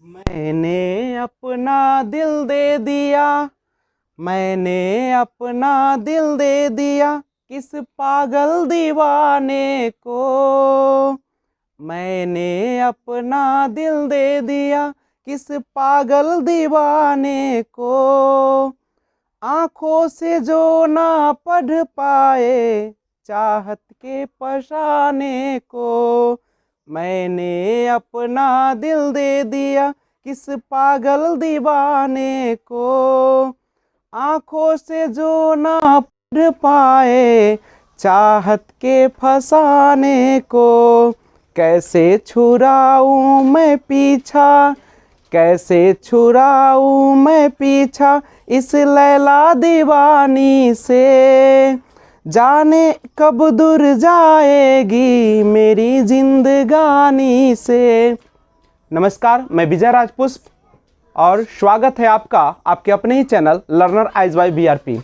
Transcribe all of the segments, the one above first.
मैंने अपना दिल दे दिया, मैंने अपना दिल दे दिया किस पागल दीवाने को। मैंने अपना दिल दे दिया किस पागल दीवाने को। आंखों से जो ना पढ़ पाए चाहत के फसाने को। मैंने अपना दिल दे दिया किस पागल दीवाने को। आंखों से जो ना पढ़ पाए चाहत के फसाने को। कैसे छुड़ाऊं मैं पीछा, कैसे छुड़ाऊं मैं पीछा इस लैला दीवानी से। जाने कब दूर जाएगी मेरी जिंदगानी से। नमस्कार, मैं विजय राजपुष्प और स्वागत है आपका आपके अपने ही channel Learner Eyes by BRP.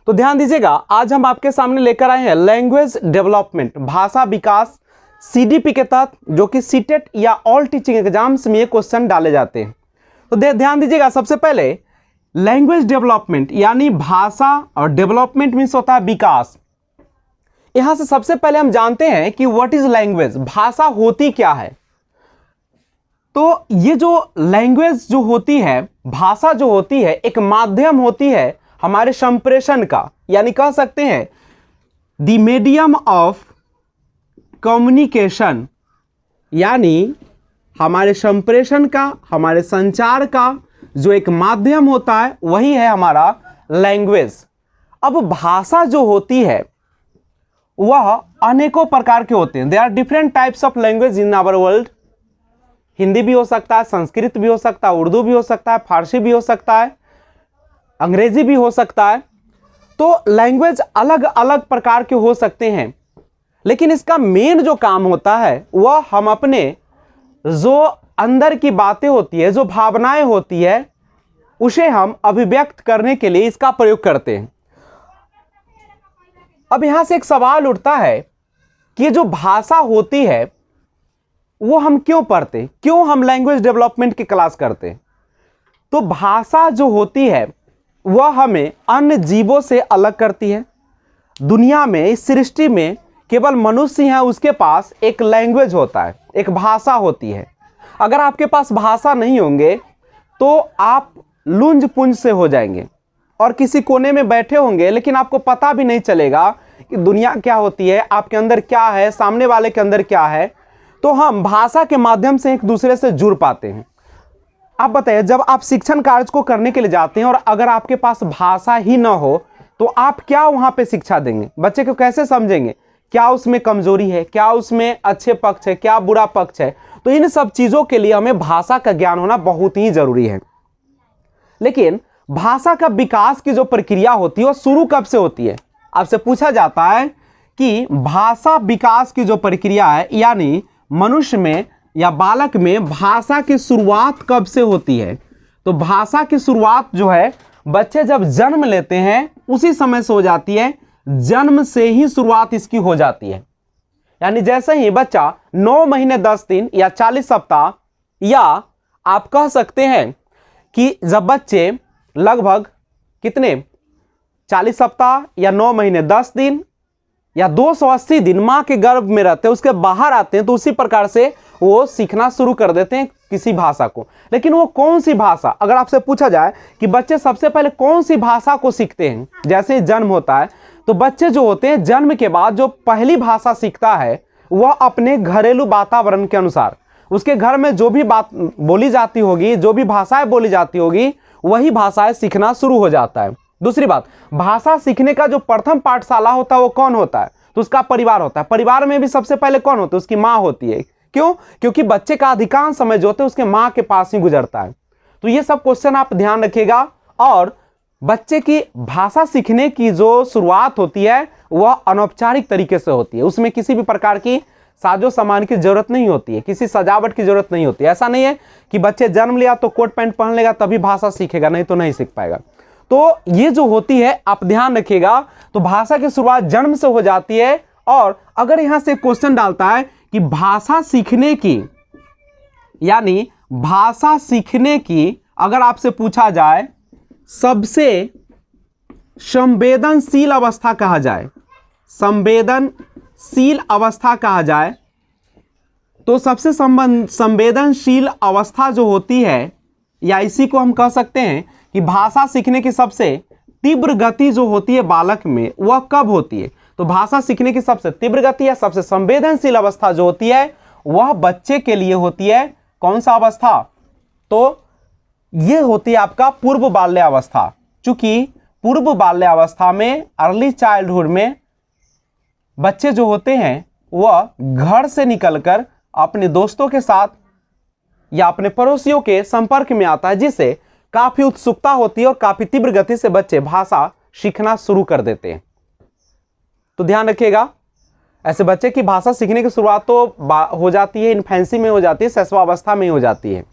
तो ध्यान दीजिएगा, आज हम आपके सामने लेकर आए हैं लैंग्वेज डेवलपमेंट, भाषा विकास सीडीपी के तहत, जो कि सीटेट या ऑल टीचिंग एग्जाम्स में ये क्वेश्चन डाले जाते हैं। तो ध्यान दीजिएगा, सबसे पहले लैंग्वेज डेवलपमेंट यानी भाषा, और डेवलपमेंट मीन्स होता है विकास। यहां से सबसे पहले हम जानते हैं कि व्हाट इज लैंग्वेज, भाषा होती क्या है। तो ये जो लैंग्वेज जो होती है, भाषा जो होती है, एक माध्यम होती है हमारे संप्रेषण का, यानी कह सकते हैं द मीडियम ऑफ कम्युनिकेशन, यानी हमारे संप्रेषण का, हमारे संचार का जो एक माध्यम होता है वही है हमारा लैंग्वेज। अब भाषा जो होती है वह अनेकों प्रकार के होते हैं। There are different types of language in our world. Hindi भी हो सकता है, संस्कृत भी हो सकता है, उर्दू भी हो सकता है, फारसी भी हो सकता है, अंग्रेजी भी हो सकता है। तो लैंग्वेज अलग अलग प्रकार के हो सकते हैं, लेकिन इसका मेन जो काम होता है वह हम अपने जो अंदर की बातें होती है, जो भावनाएं होती है, उसे हम अभिव्यक्त करने के लिए इसका प्रयोग करते हैं। अब यहां से एक सवाल उठता है कि जो भाषा होती है वो हम क्यों पढ़ते, क्यों हम लैंग्वेज डेवलपमेंट की क्लास करते। तो भाषा जो होती है वह हमें अन्य जीवों से अलग करती है। दुनिया में, इस सृष्टि में केवल मनुष्य है उसके पास एक लैंग्वेज होता है, एक भाषा होती है। अगर आपके पास भाषा नहीं होंगे तो आप लुंज पुंज से हो जाएंगे और किसी कोने में बैठे होंगे, लेकिन आपको पता भी नहीं चलेगा कि दुनिया क्या होती है, आपके अंदर क्या है, सामने वाले के अंदर क्या है। तो हम भाषा के माध्यम से एक दूसरे से जुड़ पाते हैं। आप बताइए, जब आप शिक्षण कार्य को करने के लिए जाते हैं और अगर आपके पास भाषा ही ना हो तो आप क्या वहां पे शिक्षा देंगे, बच्चे को कैसे समझेंगे, क्या उसमें कमजोरी है, क्या उसमें अच्छे पक्ष है, क्या बुरा पक्ष है। तो इन सब चीजों के लिए हमें भाषा का ज्ञान होना बहुत ही जरूरी है। लेकिन भाषा का विकास की जो प्रक्रिया होती है वो शुरू कब से होती है। आपसे पूछा जाता है कि भाषा विकास की जो प्रक्रिया है, यानी मनुष्य में या बालक में भाषा की शुरुआत कब से होती है। तो भाषा की शुरुआत जो है बच्चे जब जन्म लेते हैं उसी समय से हो जाती है, जन्म से ही शुरुआत इसकी हो जाती है। यानी जैसे ही बच्चा 9 महीने 10 दिन या 40 सप्ताह, या आप कह सकते हैं कि जब बच्चे लगभग कितने 40 सप्ताह या 9 महीने 10 दिन या 280 दिन मां के गर्भ में रहते हैं, उसके बाहर आते हैं, तो उसी प्रकार से वो सीखना शुरू कर देते हैं किसी भाषा को। लेकिन वो कौन सी भाषा, अगर आपसे पूछा जाए कि बच्चे सबसे पहले कौन सी भाषा को सीखते हैं, जैसे जन्म होता है तो बच्चे जो होते हैं जन्म के बाद जो पहली भाषा सीखता है वह अपने घरेलू वातावरण के अनुसार, उसके घर में जो भी बात बोली जाती होगी, जो भी भाषाएं बोली जाती होगी, वही भाषाएं सीखना शुरू हो जाता है। दूसरी बात, भाषा सीखने का जो प्रथम पाठशाला होता है वो कौन होता है, तो उसका परिवार होता है। परिवार में भी सबसे पहले कौन होता है, उसकी माँ होती है। क्यों? क्योंकि बच्चे का अधिकांश समय जो होता है उसके माँ के पास ही गुजरता है। तो ये सब क्वेश्चन आप ध्यान रखिएगा। और बच्चे की भाषा सीखने की जो शुरुआत होती है वह अनौपचारिक तरीके से होती है, उसमें किसी भी प्रकार की साजो सामान की जरूरत नहीं होती है, किसी सजावट की जरूरत नहीं होती है। ऐसा नहीं है कि बच्चे जन्म लिया तो कोट पैंट पहन लेगा तभी भाषा सीखेगा, नहीं तो नहीं सीख पाएगा। तो ये जो होती है आप ध्यान रखिएगा। तो भाषा की शुरुआत जन्म से हो जाती है। और अगर यहां से क्वेश्चन डालता है कि भाषा सीखने की, यानी भाषा सीखने की अगर आपसे पूछा जाए सबसे संवेदनशील अवस्था कहा जाए, संवेदनशील अवस्था कहा जाए, तो सबसे संवेदनशील अवस्था जो होती है, या इसी को हम कह सकते हैं कि भाषा सीखने की सबसे तीव्र गति जो होती है बालक में, वह कब होती है? तो भाषा सीखने की सबसे तीव्र गति या सबसे संवेदनशील अवस्था जो होती है वह बच्चे के लिए होती है कौन सा अवस्था? तो यह होती है आपका पूर्व बाल्यावस्था। चूंकि पूर्व बाल्यावस्था में, अर्ली चाइल्डहुड में बच्चे जो होते हैं वह घर से निकलकर अपने दोस्तों के साथ या अपने पड़ोसियों के संपर्क में आता है, जिससे काफी उत्सुकता होती है और काफी तीव्र गति से बच्चे भाषा सीखना शुरू कर देते हैं। तो ध्यान रखिएगा, ऐसे बच्चे की भाषा सीखने की शुरुआत तो हो जाती है इन्फेंसी में, हो जाती है शैशवावस्था में ही हो जाती है।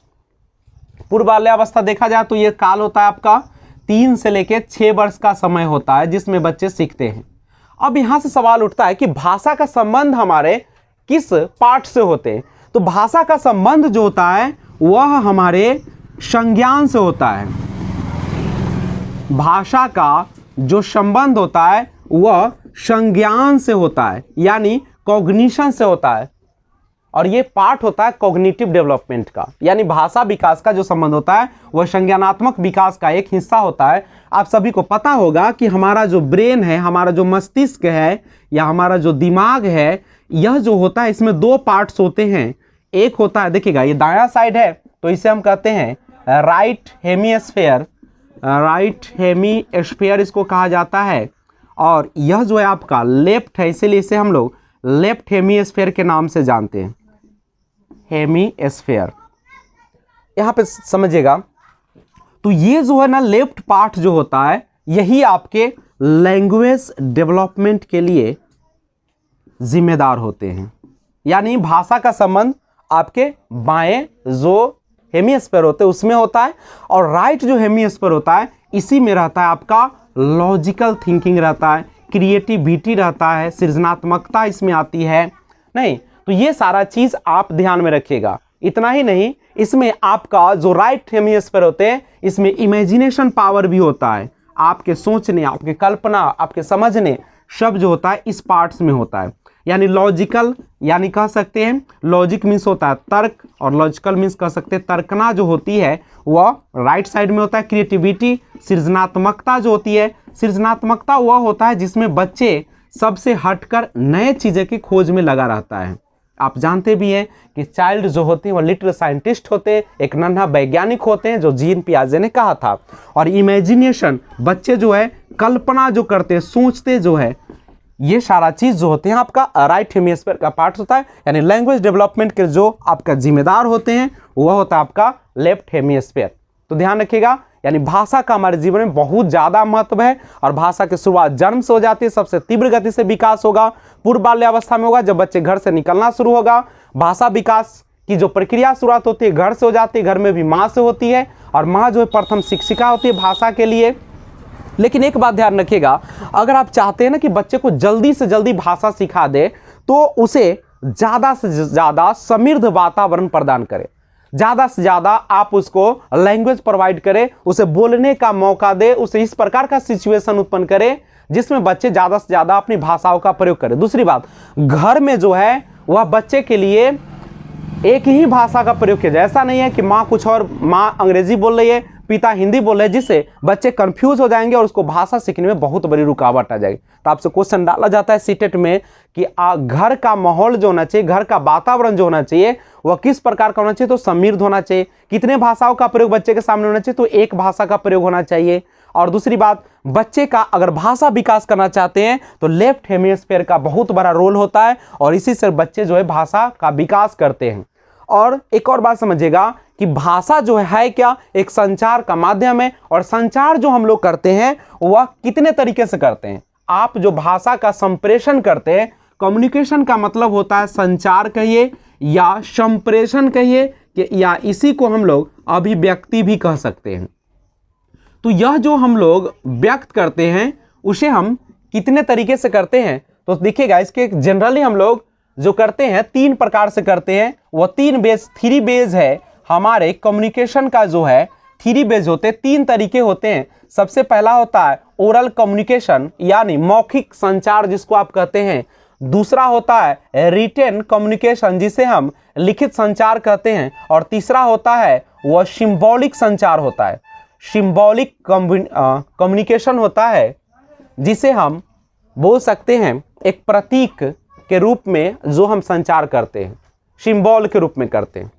पूर्व बाल्यावस्था देखा जाए तो यह काल होता है आपका 3 से लेकर 6 वर्ष का समय होता है जिसमें बच्चे सीखते हैं। अब यहां से सवाल उठता है कि भाषा का संबंध हमारे किस पार्ट से होते हैं? तो भाषा का संबंध जो होता है वह हमारे संज्ञान से होता है। भाषा का जो संबंध होता है वह संज्ञान से होता है, यानी कॉग्निशन से होता है, और ये पार्ट होता है कॉग्निटिव डेवलपमेंट का, यानी भाषा विकास का जो संबंध होता है वह संज्ञानात्मक विकास का एक हिस्सा होता है। आप सभी को पता होगा कि हमारा जो ब्रेन है, हमारा जो मस्तिष्क है या हमारा जो दिमाग है, यह जो होता है इसमें 2 पार्ट्स होते हैं। एक होता है, देखिएगा ये दायां साइड है तो इसे हम कहते हैं राइट हेमिस्फेयर, राइट हेमिस्फेयर इसको कहा जाता है, और यह जो है आपका लेफ्ट है, इसीलिए इसे हम लोग लेफ्ट हेमिस्फेयर के नाम से जानते हैं, हेमिस्फेयर। यहां पे समझिएगा, तो ये जो है ना लेफ्ट पार्ट जो होता है यही आपके लैंग्वेज डेवलपमेंट के लिए जिम्मेदार होते हैं। यानी भाषा का संबंध आपके बाएं जो हेमिस्फेयर होते हैं उसमें होता है, और राइट जो हेमिस्फेयर होता है इसी में रहता है आपका लॉजिकल थिंकिंग रहता है, क्रिएटिविटी रहता है, सृजनात्मकता इसमें आती है। नहीं तो ये सारा चीज आप ध्यान में रखिएगा। इतना ही नहीं, इसमें आपका जो राइट हेमिस्फेयर होते हैं इसमें इमेजिनेशन पावर भी होता है, आपके सोचने, आपके कल्पना, आपके समझने सब जो होता है इस पार्ट्स में होता है। यानी लॉजिकल, यानी कह सकते हैं लॉजिक मीन्स होता है तर्क, और लॉजिकल मीन्स कह सकते हैं तर्कना जो होती है वह राइट साइड में होता है। क्रिएटिविटी, सृजनात्मकता जो होती है, सृजनात्मकता वह होता है जिसमें बच्चे सबसे हटकर नए चीज़ें की खोज में लगा रहता है। आप जानते भी हैं कि चाइल्ड जो होते हैं वो लिटिल साइंटिस्ट होते हैं, एक नन्हा वैज्ञानिक होते हैं, जो जीन पियाजे ने कहा था। और इमेजिनेशन, बच्चे जो है कल्पना जो करते हैं, सोचते जो है, ये सारा चीज जो होते हैं आपका राइट हेमिस्फीयर का पार्ट होता है। यानी लैंग्वेज डेवलपमेंट के जो आपका जिम्मेदार होते हैं वह होता है आपका लेफ्ट हेमिस्फीयर। तो ध्यान रखिएगा, यानी भाषा का हमारे जीवन में बहुत ज्यादा महत्व है, और भाषा की शुरुआत जन्म से हो जाती है, सबसे तीव्र गति से विकास होगा पूर्व बाल्यावस्था में होगा, जब बच्चे घर से निकलना शुरू होगा। भाषा विकास की जो प्रक्रिया शुरुआत होती है घर से हो जाती है, घर में भी माँ से होती है, और माँ जो है प्रथम शिक्षिका होती है भाषा के लिए। लेकिन एक बात ध्यान रखिएगा, अगर आप चाहते हैं ना कि बच्चे को जल्दी से जल्दी भाषा सिखा दे तो उसे ज़्यादा से ज़्यादा समृद्ध वातावरण प्रदान करें, ज़्यादा से ज़्यादा आप उसको लैंग्वेज प्रोवाइड करें, उसे बोलने का मौका दे, उसे इस प्रकार का सिचुएशन उत्पन्न करें जिसमें बच्चे ज़्यादा से ज़्यादा अपनी भाषाओं का प्रयोग करें। दूसरी बात, घर में जो है वह बच्चे के लिए एक ही भाषा का प्रयोग किया जाए। ऐसा नहीं है कि माँ कुछ और, माँ अंग्रेजी बोल रही है, पिता हिंदी बोल रहे हैं, जिससे बच्चे कंफ्यूज हो जाएंगे और उसको भाषा सीखने में बहुत बड़ी रुकावट आ जाएगी। तो आपसे क्वेश्चन डाला जाता है सीटेट में कि घर का माहौल जो होना चाहिए, घर का वातावरण जो होना चाहिए वह किस प्रकार का होना चाहिए? तो समृद्ध होना चाहिए। कितने भाषाओं का प्रयोग बच्चे के सामने होना चाहिए? तो एक भाषा का प्रयोग होना चाहिए। और दूसरी बात, बच्चे का अगर भाषा विकास करना चाहते हैं तो लेफ्ट हेमिस्फीयर का बहुत बड़ा रोल होता है, और इसी से बच्चे जो है भाषा का विकास करते हैं। और एक और बात समझिएगा कि भाषा जो है क्या, एक संचार का माध्यम है, और संचार जो हम लोग करते हैं वह कितने तरीके से करते हैं। आप जो भाषा का संप्रेषण करते हैं, कम्युनिकेशन का मतलब होता है संचार कहिए या संप्रेषण कहिए, या इसी को हम लोग अभिव्यक्ति भी कह सकते हैं। तो यह जो हम लोग व्यक्त करते हैं उसे हम कितने तरीके से करते हैं? तो देखिएगा, इसके जनरली हम लोग जो करते हैं 3 प्रकार से करते हैं। वह 3 बेस, 3 बेस है हमारे कम्युनिकेशन का जो है थ्री बेज होते हैं, तीन तरीके होते हैं। सबसे पहला होता है ओरल कम्युनिकेशन यानी मौखिक संचार जिसको आप कहते हैं। दूसरा होता है रिटेन कम्युनिकेशन जिसे हम लिखित संचार कहते हैं। और तीसरा होता है वह सिंबॉलिक संचार होता है, सिंबॉलिक कम्युनिकेशन होता है जिसे हम बोल सकते हैं एक प्रतीक के रूप में जो हम संचार करते हैं, सिंबल के रूप में करते हैं।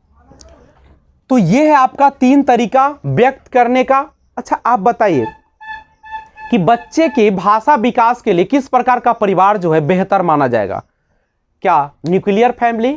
तो ये है आपका तीन तरीका व्यक्त करने का। अच्छा आप बताइए कि बच्चे के भाषा विकास के लिए किस प्रकार का परिवार जो है बेहतर माना जाएगा? क्या न्यूक्लियर फैमिली,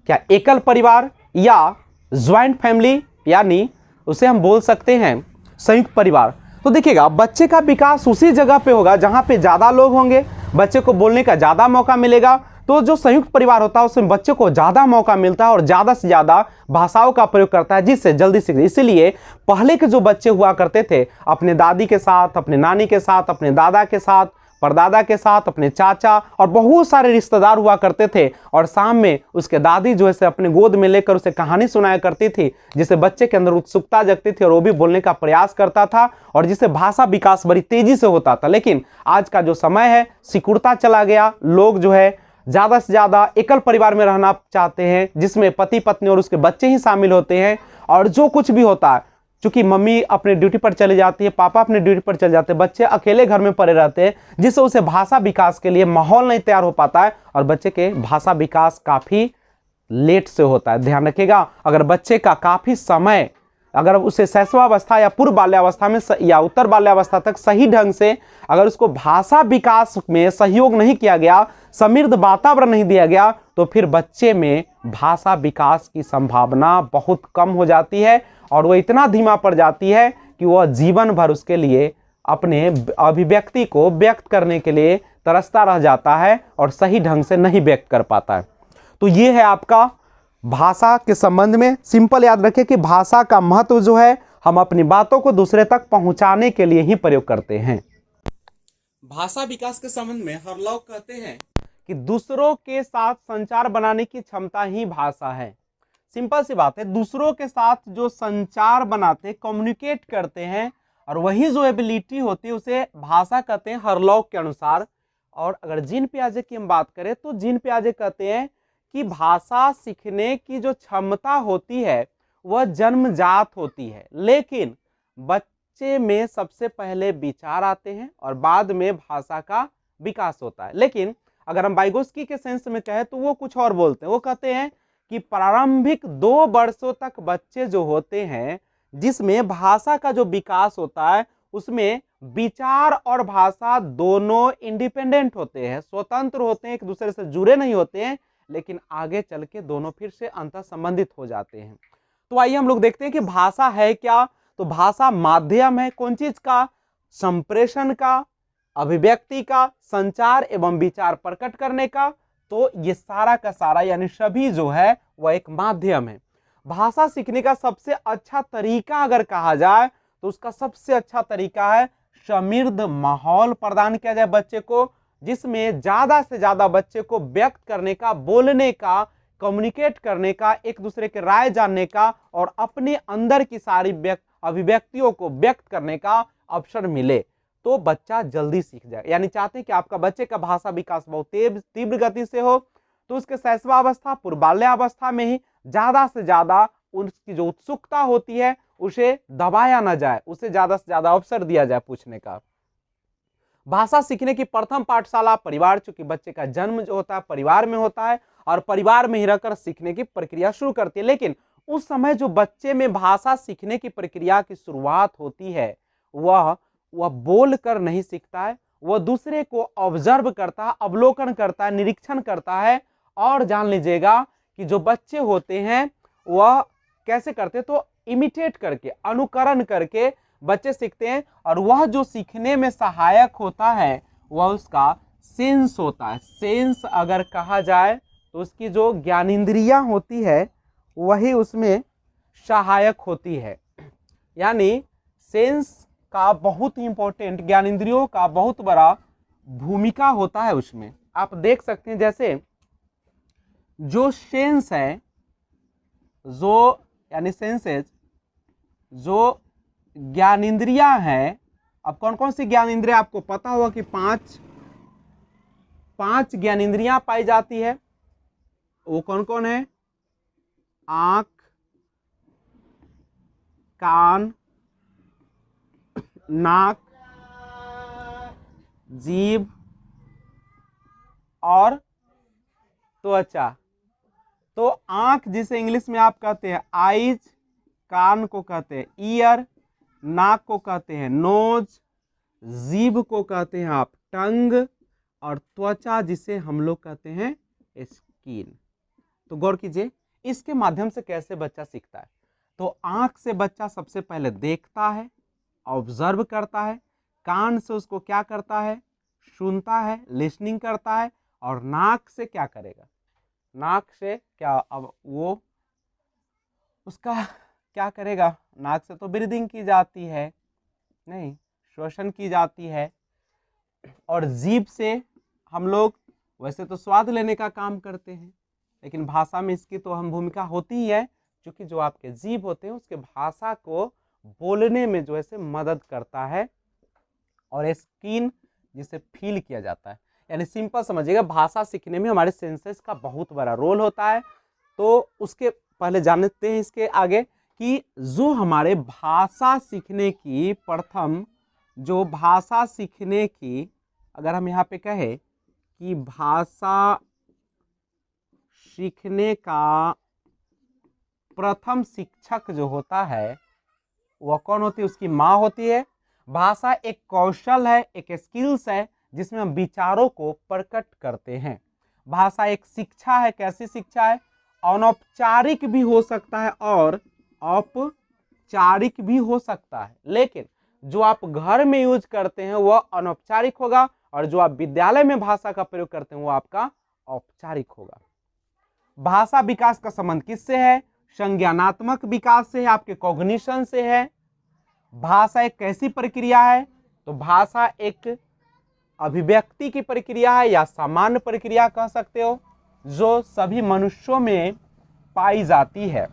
क्या एकल परिवार, या ज्वाइंट फैमिली यानी उसे हम बोल सकते हैं संयुक्त परिवार? तो देखिएगा बच्चे का विकास उसी जगह पे होगा जहां पे ज्यादा लोग होंगे, बच्चे को बोलने का ज्यादा मौका मिलेगा। तो जो संयुक्त परिवार होता है उसमें बच्चे को ज्यादा मौका मिलता है और ज्यादा से ज्यादा भाषाओं का प्रयोग करता है जिससे जल्दी सीखते। इसीलिए पहले के जो बच्चे हुआ करते थे अपने दादी के साथ, अपने नानी के साथ, अपने दादा के साथ, परदादा के साथ, अपने चाचा और बहुत सारे रिश्तेदार हुआ करते थे, और शाम में उसके दादी जो है अपने गोद में लेकर उसे कहानी सुनाया करती थी जिससे बच्चे के अंदर उत्सुकता जगती थी और वो भी बोलने का प्रयास करता था और जिससे भाषा विकास बड़ी तेजी से होता था। लेकिन आज का जो समय है सिकुड़ता चला गया, लोग जो है ज्यादा से ज्यादा एकल परिवार में रहना चाहते हैं जिसमें पति पत्नी और उसके बच्चे ही शामिल होते हैं। और जो कुछ भी होता है चूंकि मम्मी अपने ड्यूटी पर चली जाती है, पापा अपने ड्यूटी पर चले जाते हैं, बच्चे अकेले घर में पड़े रहते हैं जिससे उसे भाषा विकास के लिए माहौल नहीं तैयार हो पाता है और बच्चे के भाषा विकास काफी लेट से होता है। ध्यान रखिएगा अगर बच्चे का काफी समय अगर उसे शैशवावस्था या पूर्व बाल्यावस्था में या उत्तर बाल्यावस्था तक सही ढंग से अगर उसको भाषा विकास में सहयोग नहीं किया गया, समृद्ध वातावरण नहीं दिया गया, तो फिर बच्चे में भाषा विकास की संभावना बहुत कम हो जाती है और वह इतना धीमा पड़ जाती है कि वह जीवन भर उसके लिए अपने अभिव्यक्ति को व्यक्त करने के लिए तरसता रह जाता है और सही ढंग से नहीं व्यक्त कर पाता है। तो ये है आपका भाषा के संबंध में। सिंपल याद रखें कि भाषा का महत्व जो है हम अपनी बातों को दूसरे तक पहुंचाने के लिए ही प्रयोग करते हैं। भाषा विकास के संबंध में हरलॉक कहते हैं कि दूसरों के साथ संचार बनाने की क्षमता ही भाषा है। सिंपल सी बात है, दूसरों के साथ जो संचार बनाते कम्युनिकेट करते हैं और वही जो एबिलिटी होती है उसे भाषा कहते हैं हरलॉक के अनुसार। और अगर जीन पियाजे की हम बात करें तो जीन पियाजे कहते हैं कि भाषा सीखने की जो क्षमता होती है वह जन्मजात होती है, लेकिन बच्चे में सबसे पहले विचार आते हैं और बाद में भाषा का विकास होता है। लेकिन अगर हम वाइगोत्स्की के सेंस में कहें तो वो कुछ और बोलते हैं, वो कहते हैं कि प्रारंभिक 2 वर्षों तक बच्चे जो होते हैं जिसमें भाषा का जो विकास होता है उसमें विचार और भाषा दोनों इंडिपेंडेंट होते हैं, स्वतंत्र होते हैं, एक दूसरे से जुड़े नहीं होते हैं, लेकिन आगे चल के दोनों फिर से अंतर संबंधित हो जाते हैं। तो आइए हम लोग देखते हैं कि भाषा है क्या। तो भाषा माध्यम है कौन चीज का? संप्रेषण का, अभिव्यक्ति का, संचार एवं विचार प्रकट करने का। तो ये सारा का सारा यानी सभी जो है वह एक माध्यम है। भाषा सीखने का सबसे अच्छा तरीका अगर कहा जाए तो उसका सबसे अच्छा तरीका है समृद्ध माहौल प्रदान किया जाए बच्चे को, जिसमें ज्यादा से ज्यादा बच्चे को व्यक्त करने का, बोलने का, कम्युनिकेट करने का, एक दूसरे के राय जानने का और अपने अंदर की सारी अभिव्यक्तियों को व्यक्त करने का अवसर मिले तो बच्चा जल्दी सीख जाए। यानी चाहते हैं कि आपका बच्चे का भाषा विकास बहुत तीव्र गति से हो तो उसके शैशवावस्था पूर्व बाल्यावस्था में ही ज्यादा से ज्यादा उसकी जो उत्सुकता होती है उसे दबाया ना जाए, उसे ज्यादा से ज्यादा अवसर दिया जाए पूछने का। भाषा सीखने की प्रथम पाठशाला परिवार, चूंकि बच्चे का जन्म जो होता है परिवार में होता है और परिवार में ही रहकर सीखने की प्रक्रिया शुरू करती है। लेकिन उस समय जो बच्चे में भाषा सीखने की प्रक्रिया की शुरुआत होती है वह बोल कर नहीं सीखता है, वह दूसरे को ऑब्जर्व करता है, अवलोकन करता है, निरीक्षण करता है। और जान लीजिएगा कि जो बच्चे होते हैं वह कैसे करते हैं तो इमिटेट करके, अनुकरण करके बच्चे सीखते हैं और वह जो सीखने में सहायक होता है वह उसका सेंस होता है। सेंस अगर कहा जाए तो उसकी जो ज्ञानेंद्रियां होती है वही उसमें सहायक होती है। यानी सेंस का बहुत इंपॉर्टेंट, ज्ञानेंद्रियों का बहुत बड़ा भूमिका होता है उसमें। आप देख सकते हैं जैसे जो सेंस है, जो यानी सेंसेस, जो ज्ञानेंद्रियां हैं। अब कौन कौन सी ज्ञानेंद्रियां, आपको पता होगा कि पांच ज्ञानेंद्रियां पाई जाती है। वो कौन कौन है? आंख, कान, नाक, जीभ और त्वचा। तो आंख जिसे इंग्लिश में आप कहते हैं आईज, कान को कहते हैं ईयर, नाक को कहते हैं नोज, जीभ को कहते हैं आप टंग, और त्वचा जिसे हम लोग कहते हैं स्किन। तो गौर कीजिए इसके माध्यम से कैसे बच्चा सीखता है। तो आंख से बच्चा सबसे पहले देखता है, ऑब्जर्व करता है। कान से उसको क्या करता है? सुनता है, लिसनिंग करता है। और नाक से क्या करेगा? नाक से क्या, अब वो उसका क्या करेगा? नाक से तो ब्रीदिंग की जाती है, नहीं, श्वसन की जाती है। और जीभ से हम लोग वैसे तो स्वाद लेने का काम करते हैं, लेकिन भाषा में इसकी तो अहम भूमिका होती ही है, क्योंकि जो आपके जीभ होते हैं उसके भाषा को बोलने में जो है मदद करता है। और स्किन जिसे फील किया जाता है, यानी सिंपल समझिएगा, भाषा सीखने में हमारे सेंसेस का बहुत बड़ा रोल होता है। तो उसके पहले जानते हैं इसके आगे कि जो हमारे भाषा सीखने की प्रथम, जो भाषा सीखने की, अगर हम यहाँ पे कहें कि भाषा सीखने का प्रथम शिक्षक जो होता है वह कौन होती है? उसकी माँ होती है। भाषा एक कौशल है, एक स्किल्स है जिसमें हम विचारों को प्रकट करते हैं। भाषा एक शिक्षा है। कैसी शिक्षा है? अनौपचारिक भी हो सकता है और औपचारिक भी हो सकता है, लेकिन जो आप घर में यूज करते हैं वह अनौपचारिक होगा, और जो आप विद्यालय में भाषा का प्रयोग करते हैं वो आपका औपचारिक होगा। भाषा विकास का संबंध किससे है? संज्ञानात्मक विकास से है, आपके कॉग्निशन से है। भाषा एक कैसी प्रक्रिया है? तो भाषा एक अभिव्यक्ति की प्रक्रिया है, या सामान्य प्रक्रिया कह सकते हो, जो सभी मनुष्यों में पाई जाती है।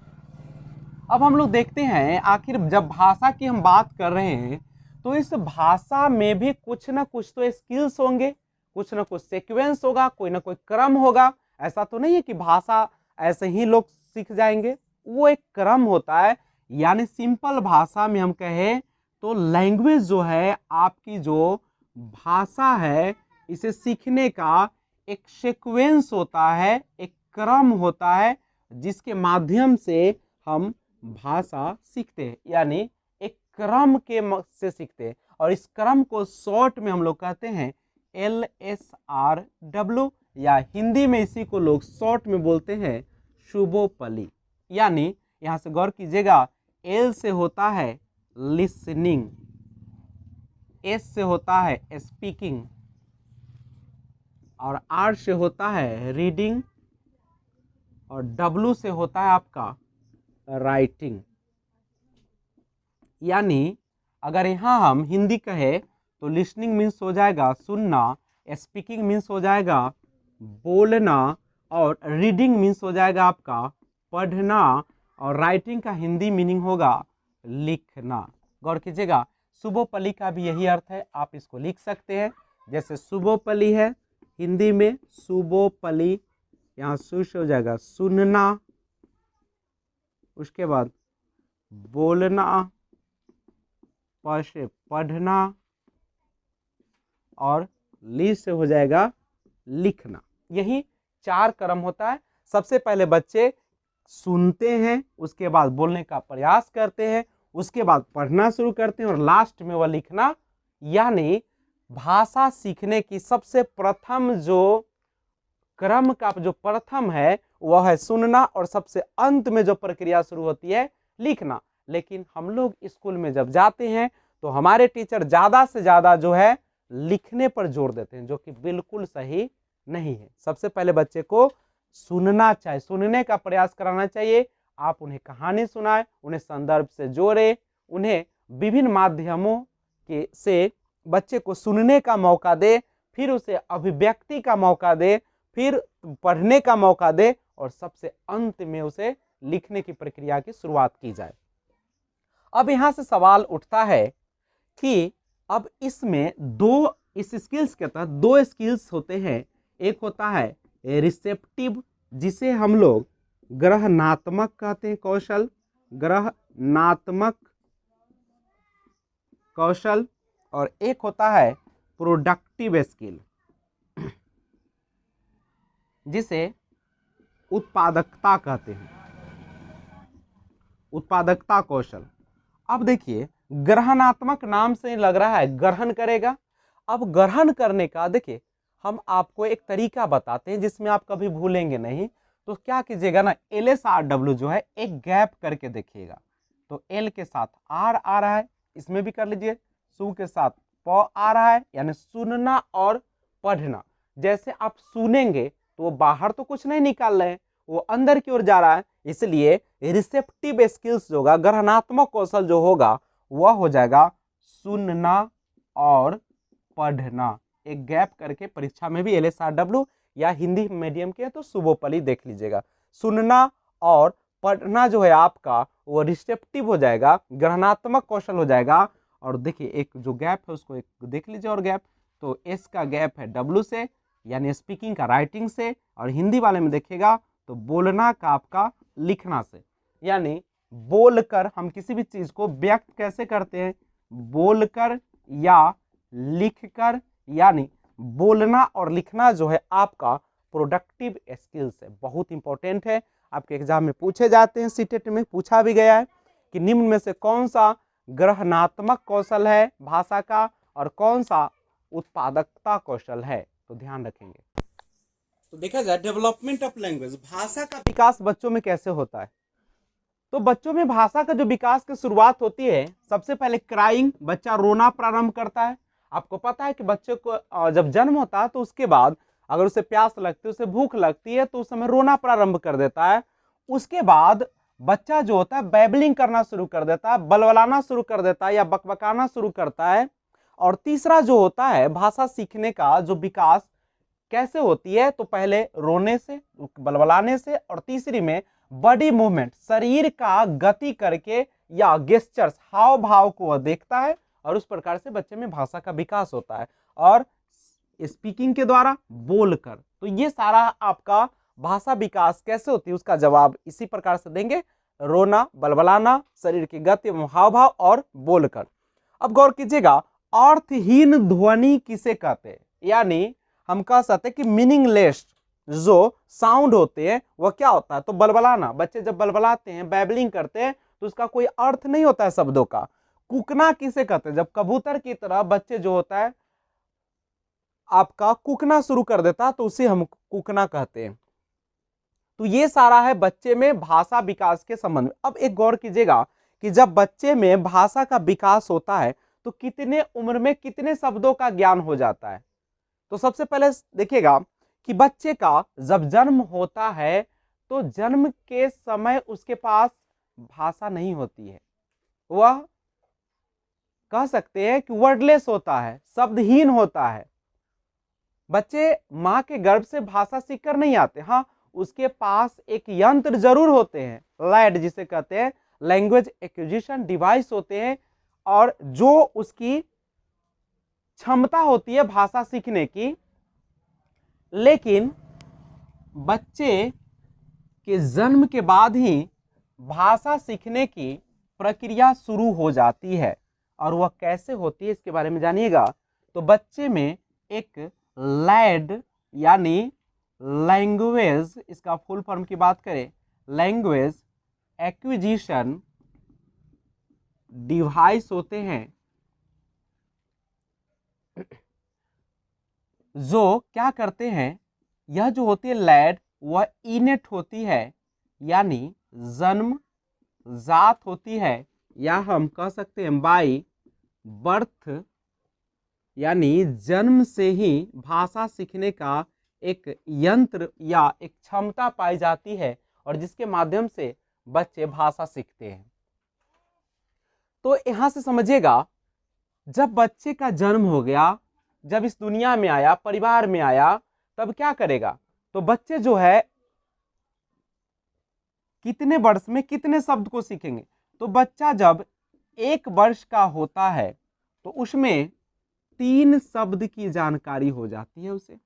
अब हम लोग देखते हैं, आखिर जब भाषा की हम बात कर रहे हैं तो इस भाषा में भी कुछ ना कुछ तो स्किल्स होंगे, कुछ ना कुछ सीक्वेंस होगा, कोई ना कोई क्रम होगा। ऐसा तो नहीं है कि भाषा ऐसे ही लोग सीख जाएंगे, वो एक क्रम होता है। यानी सिंपल भाषा में हम कहें तो लैंग्वेज जो है, आपकी जो भाषा है, इसे सीखने का एक सीक्वेंस होता है, एक क्रम होता है, जिसके माध्यम से हम भाषा सीखते हैं, यानी एक क्रम के से सीखते हैं। और इस क्रम को शॉर्ट में हम लोग कहते हैं LSRW, या हिंदी में इसी को लोग शॉर्ट में बोलते हैं शुभोपली। यानी यहां से गौर कीजिएगा, L से होता है लिसनिंग, S से होता है स्पीकिंग, और R से होता है रीडिंग, और W से होता है आपका राइटिंग। यानी अगर यहाँ हम हिंदी कहे तो लिसनिंग मीन्स हो जाएगा सुनना, स्पीकिंग मीन्स हो जाएगा बोलना, और रीडिंग मीन्स हो जाएगा आपका पढ़ना, और राइटिंग का हिंदी मीनिंग होगा लिखना। गौर कीजिएगा, शुभोपली का भी यही अर्थ है, आप इसको लिख सकते हैं। जैसे शुभोपली है हिंदी में, शुभोपली, यहाँ सु से हो जाएगा सुनना, उसके बाद बोलना, प से पढ़ना, और ली से हो जाएगा लिखना। यही 4 क्रम होता है। सबसे पहले बच्चे सुनते हैं, उसके बाद बोलने का प्रयास करते हैं, उसके बाद पढ़ना शुरू करते हैं, और लास्ट में वह लिखना। यानी भाषा सीखने की सबसे प्रथम जो क्रम का जो प्रथम है वह है सुनना, और सबसे अंत में जो प्रक्रिया शुरू होती है लिखना। लेकिन हम लोग स्कूल में जब जाते हैं तो हमारे टीचर ज्यादा से ज्यादा जो है लिखने पर जोर देते हैं, जो कि बिल्कुल सही नहीं है। सबसे पहले बच्चे को सुनना चाहिए, सुनने का प्रयास कराना चाहिए। आप उन्हें कहानी सुनाएं, उन्हें संदर्भ से जोड़े, उन्हें विभिन्न माध्यमों के से बच्चे को सुनने का मौका दे, फिर उसे अभिव्यक्ति का मौका दे, फिर पढ़ने का मौका दे, और सबसे अंत में उसे लिखने की प्रक्रिया की शुरुआत की जाए। अब यहां से सवाल उठता है कि अब इसमें इस स्किल्स के तहत दो स्किल्स होते हैं। एक होता है रिसेप्टिव, जिसे हम लोग ग्रहणात्मक कहते हैं कौशल, ग्रहणात्मक कौशल, और एक होता है प्रोडक्टिव स्किल, जिसे उत्पादकता कहते हैं, उत्पादकता कौशल। अब देखिए ग्रहणात्मक नाम से लग रहा है ग्रहण करेगा। अब ग्रहण करने का देखिए हम आपको एक तरीका बताते हैं जिसमें आप कभी भूलेंगे नहीं। तो क्या कीजिएगा ना, LSRW जो है एक गैप करके देखिएगा। तो एल के साथ आर आ रहा है, इसमें भी कर लीजिए। सु के साथ प आ रहा है, यानी सुनना और पढ़ना। जैसे आप सुनेंगे तो वो बाहर तो कुछ नहीं निकाल रहे हैं, वो अंदर की ओर जा रहा है। इसलिए रिसेप्टिव स्किल्स जो होगा, ग्रहणात्मक कौशल जो होगा, वह हो जाएगा सुनना और पढ़ना। एक गैप करके परीक्षा में भी LSRW या हिंदी मीडियम के तो सुबोपली देख लीजिएगा। सुनना और पढ़ना जो है आपका वो रिसेप्टिव हो जाएगा, ग्रहणात्मक कौशल हो जाएगा। और देखिए एक जो गैप है उसको एक देख लीजिए और गैप, तो एस का गैप है W से, यानी स्पीकिंग का राइटिंग से, और हिंदी वाले में देखिएगा तो बोलना का आपका लिखना से। यानी बोलकर हम किसी भी चीज को व्यक्त कैसे करते हैं, बोलकर या लिखकर। यानी बोलना और लिखना जो है आपका प्रोडक्टिव स्किल्स है, बहुत इंपॉर्टेंट है। आपके एग्जाम में पूछे जाते हैं, सीटेट में पूछा भी गया है कि निम्न में से कौन सा ग्रहणात्मक कौशल है भाषा का और कौन सा उत्पादकता कौशल है, तो ध्यान रखेंगे। तो देखा जाए डेवलपमेंट ऑफ लैंग्वेज, भाषा का विकास बच्चों में कैसे होता है। तो बच्चों में भाषा का जो विकास की शुरुआत होती है, सबसे पहले क्राइंग, बच्चा रोना प्रारंभ करता है। आपको पता है कि बच्चे को जब जन्म होता है तो उसके बाद अगर उसे प्यास लगती है, उसे भूख लगती है, तो उस समय रोना प्रारंभ कर देता है। उसके बाद बच्चा जो होता है बैबलिंग करना शुरू कर देता है, बलबलाना शुरू कर देता है या बकबकाना शुरू करता है। और तीसरा जो होता है भाषा सीखने का जो विकास कैसे होती है, तो पहले रोने से, बलबलाने से, और तीसरी में बॉडी मूवमेंट, शरीर का गति करके या गेस्चर्स, हाव भाव को वह देखता है और उस प्रकार से बच्चे में भाषा का विकास होता है। और स्पीकिंग के द्वारा, बोलकर। तो ये सारा आपका भाषा विकास कैसे होती है उसका जवाब इसी प्रकार से देंगे, रोना, बलबलाना, शरीर की गति, हाव भाव और बोलकर। अब गौर कीजिएगा, अर्थहीन ध्वनि किसे कहते हैं, यानी हम कह सकते हैं कि मीनिंगलेस जो साउंड होते हैं वह क्या होता है, तो बलबलाना। बच्चे जब बलबलाते हैं, बैबलिंग करते हैं, तो उसका कोई अर्थ नहीं होता है शब्दों का। कुकना किसे कहते हैं, जब कबूतर की तरह बच्चे जो होता है आपका कुकना शुरू कर देता है, तो उसे हम कुकना कहते हैं। तो ये सारा है बच्चे में भाषा विकास के संबंध में। अब एक गौर कीजिएगा कि जब बच्चे में भाषा का विकास होता है तो कितने उम्र में कितने शब्दों का ज्ञान हो जाता है। तो सबसे पहले देखिएगा कि बच्चे का जब जन्म होता है तो जन्म के समय उसके पास भाषा नहीं होती है, वह कह सकते हैं कि वर्डलेस होता है, शब्दहीन होता है। बच्चे मां के गर्भ से भाषा सीखकर नहीं आते, हाँ उसके पास एक यंत्र जरूर होते हैं, लैड जिसे कहते हैं, लैंग्वेज एक्विजिशन डिवाइस होते हैं, और जो उसकी क्षमता होती है भाषा सीखने की। लेकिन बच्चे के जन्म के बाद ही भाषा सीखने की प्रक्रिया शुरू हो जाती है, और वह कैसे होती है इसके बारे में जानिएगा। तो बच्चे में एक लैड यानी लैंग्वेज, इसका फुल फॉर्म की बात करें, लैंग्वेज एक्विजिशन डिवाइस होते हैं, जो क्या करते हैं, यह जो होती है लैड वह इनेट होती है, यानी जन्म जात होती है, या हम कह सकते हैं बाई बर्थ, यानी जन्म से ही भाषा सीखने का एक यंत्र या एक क्षमता पाई जाती है, और जिसके माध्यम से बच्चे भाषा सीखते हैं। तो यहां से समझिएगा, जब बच्चे का जन्म हो गया, जब इस दुनिया में आया, परिवार में आया, तब क्या करेगा, तो बच्चे जो है कितने वर्ष में कितने शब्द को सीखेंगे? तो बच्चा जब 1 वर्ष का होता है तो उसमें 3 शब्द की जानकारी हो जाती है उसे।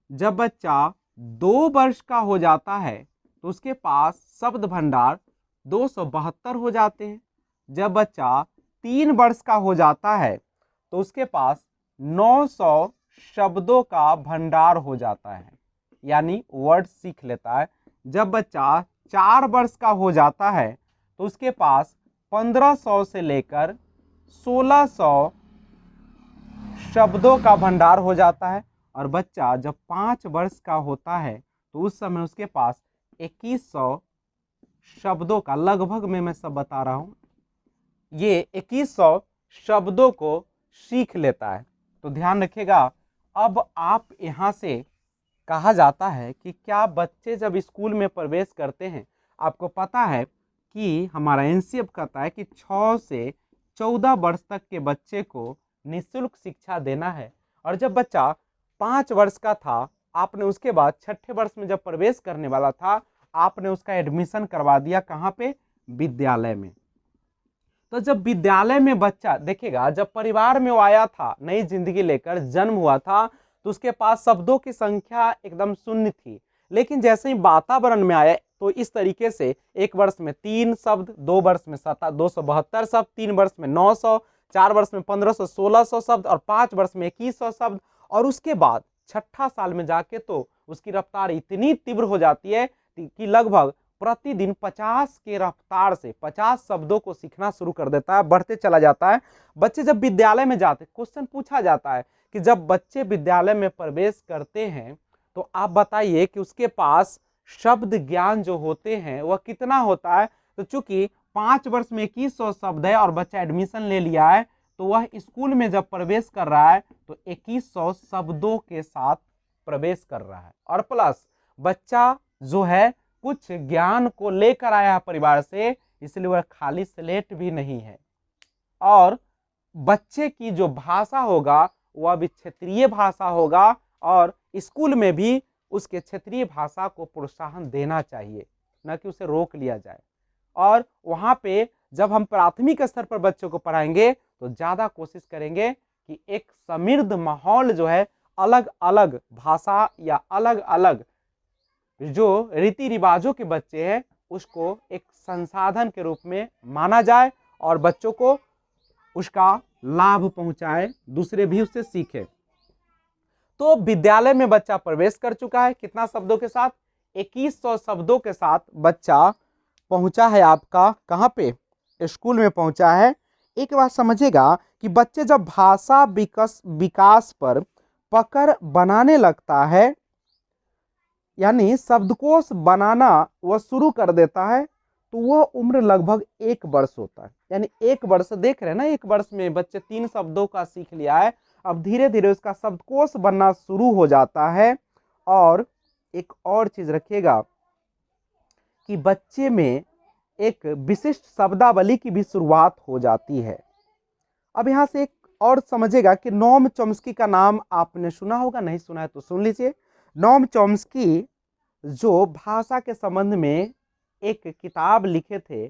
जब बच्चा 2 वर्ष का हो जाता है तो उसके पास शब्द भंडार 272 हो जाते हैं। जब बच्चा 3 वर्ष का हो जाता है तो उसके पास 900 शब्दों का भंडार हो जाता है, यानी वर्ड सीख लेता है। जब बच्चा 4 वर्ष का हो जाता है तो उसके पास 1500 से लेकर 1600 शब्दों का भंडार हो जाता है। और बच्चा जब 5 वर्ष का होता है तो उस समय उसके पास 2100 शब्दों का, लगभग में मैं सब बता रहा हूं, ये 2100 शब्दों को सीख लेता है। तो ध्यान रखिएगा। अब आप यहां से कहा जाता है कि क्या बच्चे जब स्कूल में प्रवेश करते हैं, आपको पता है कि हमारा एनसीएफ कहता है कि 6 से 14 वर्ष तक के बच्चे को निःशुल्क शिक्षा देना है। और जब बच्चा 5 वर्ष का था, आपने उसके बाद 6ठे वर्ष में जब प्रवेश करने वाला था, आपने उसका एडमिशन करवा दिया कहाँ पे? विद्यालय में। तो जब विद्यालय में बच्चा देखेगा, जब परिवार में वो आया था, नई जिंदगी लेकर जन्म हुआ था, तो उसके पास शब्दों की संख्या एकदम शून्य थी। लेकिन जैसे ही वातावरण में आया तो इस तरीके से 1 वर्ष में 3 शब्द, 2 वर्ष में 272 शब्द, 3 वर्ष में 900, 4 वर्ष में 1500, 1600 शब्द और 5 वर्ष में 2100 शब्द। और उसके बाद 6ठा साल में जाके तो उसकी रफ्तार इतनी तीव्र हो जाती है कि लगभग प्रतिदिन 50 के रफ्तार से 50 शब्दों को सीखना शुरू कर देता है, बढ़ते चला जाता है। बच्चे जब विद्यालय में जाते, क्वेश्चन पूछा जाता है कि जब बच्चे विद्यालय में प्रवेश करते हैं तो आप बताइए कि उसके पास शब्द ज्ञान जो होते हैं वह कितना होता है? तो चूंकि 5 वर्ष में 2100 शब्द है और बच्चा एडमिशन ले लिया है, तो वह स्कूल में जब प्रवेश कर रहा है तो 2100 शब्दों के साथ प्रवेश कर रहा है। और प्लस बच्चा जो है कुछ ज्ञान को लेकर आया है परिवार से, इसलिए वह खाली स्लेट भी नहीं है। और बच्चे की जो भाषा होगा वह भी क्षेत्रीय भाषा होगा, और स्कूल में भी उसके क्षेत्रीय भाषा को प्रोत्साहन देना चाहिए, न कि उसे रोक लिया जाए। और वहाँ पे जब हम प्राथमिक स्तर पर बच्चों को पढ़ाएंगे तो ज़्यादा कोशिश करेंगे कि एक समृद्ध माहौल जो है, अलग अलग भाषा या अलग अलग जो रीति रिवाजों के बच्चे हैं उसको एक संसाधन के रूप में माना जाए और बच्चों को उसका लाभ पहुंचाए, दूसरे भी उससे सीखे। तो विद्यालय में बच्चा प्रवेश कर चुका है, कितना शब्दों के साथ? 2100 शब्दों के साथ बच्चा पहुंचा है आपका कहाँ पे? स्कूल में पहुंचा है। एक बात समझिएगा कि बच्चे जब भाषा विकास पर पकड़ बनाने लगता है, यानी शब्दकोश बनाना वह शुरू कर देता है, तो वह उम्र लगभग 1 वर्ष होता है। यानी 1 वर्ष, देख रहे हैं ना, 1 वर्ष में बच्चे 3 शब्दों का सीख लिया है, अब धीरे धीरे उसका शब्दकोश बनना शुरू हो जाता है। और एक और चीज रखिएगा कि बच्चे में एक विशिष्ट शब्दावली की भी शुरुआत हो जाती है। अब यहाँ से एक और समझिएगा कि नोम चॉम्स्की का नाम आपने सुना होगा, नहीं सुना है तो सुन लीजिए। नोम चॉम्स्की जो भाषा के संबंध में एक किताब लिखे थे,